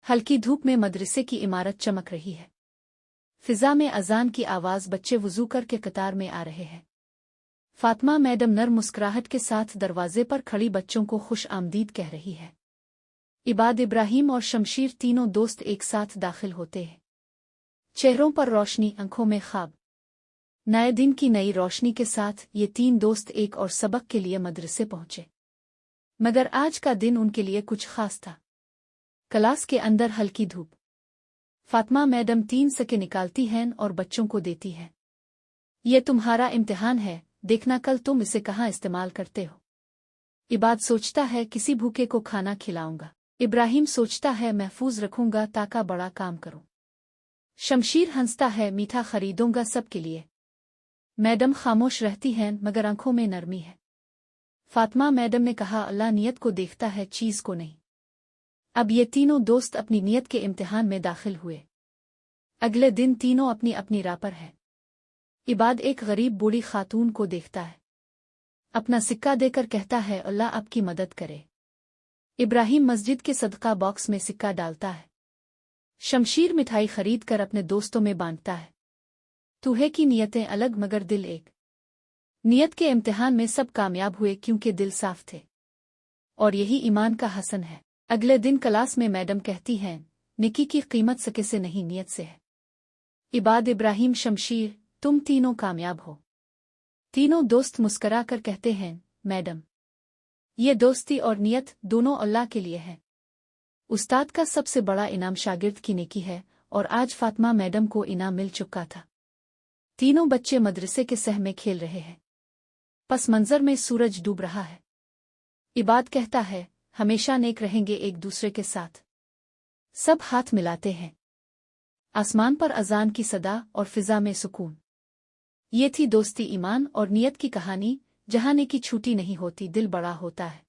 हल्की धूप में मदरसे की इमारत चमक रही है। फिजा में अजान की आवाज, बच्चे वुजू करके कतार में आ रहे हैं। फातिमा मैडम नर मुस्कुराहट के साथ दरवाजे पर खड़ी बच्चों को खुश आमदीद कह रही है। इबाद, इब्राहिम और शमशीर तीनों दोस्त एक साथ दाखिल होते हैं। चेहरों पर रोशनी, आंखों में ख्वाब। नए दिन की नई रोशनी के साथ ये तीन दोस्त एक और सबक के लिए मदरसे पहुंचे। मगर आज का दिन उनके लिए कुछ खास था। क्लास के अंदर हल्की धूप। फातिमा मैडम 3 सिक्के निकालती हैं और बच्चों को देती हैं। ये तुम्हारा इम्तिहान है, देखना कल तुम इसे कहाँ इस्तेमाल करते हो। इबाद सोचता है किसी भूखे को खाना खिलाऊंगा। इब्राहिम सोचता है महफूज रखूंगा ताकि बड़ा काम करूं। शमशीर हंसता है, मीठा खरीदूंगा सबके लिए। मैडम खामोश रहती हैं मगर आंखों में नरमी है। फातिमा मैडम ने कहा, अल्लाह नियत को देखता है, चीज को नहीं। अब ये तीनों दोस्त अपनी नियत के इम्तिहान में दाखिल हुए। अगले दिन तीनों अपनी अपनी राह पर हैं। इबाद एक गरीब बूढ़ी खातून को देखता है। अपना सिक्का देकर कहता है, अल्लाह आपकी मदद करे। इब्राहिम मस्जिद के सदका बॉक्स में सिक्का डालता है। शमशीर मिठाई खरीद कर अपने दोस्तों में बांटता है। तूहे की नियतें अलग मगर दिल एक। नियत के इम्तिहान में सब कामयाब हुए क्योंकि दिल साफ थे। और यही ईमान का हसन है। अगले दिन क्लास में मैडम कहती हैं, निकी की कीमत सके से नहीं नियत से है। इबाद, इब्राहिम, शमशीर, तुम तीनों कामयाब हो। तीनों दोस्त मुस्करा कर कहते हैं, मैडम, ये दोस्ती और नियत दोनों अल्लाह के लिए है। उस्ताद का सबसे बड़ा इनाम शागिर्द की नेकी है और आज फातिमा मैडम को इनाम मिल चुका था। तीनों बच्चे मदरसे के सह में खेल रहे हैं। पस मंजर में सूरज डूब रहा है। इबाद कहता है, हमेशा नेक रहेंगे एक दूसरे के साथ। सब हाथ मिलाते हैं। आसमान पर अजान की सदा और फिजा में सुकून। ये थी दोस्ती, ईमान और नियत की कहानी, जहां नेकी छूटी नहीं होती, दिल बड़ा होता है।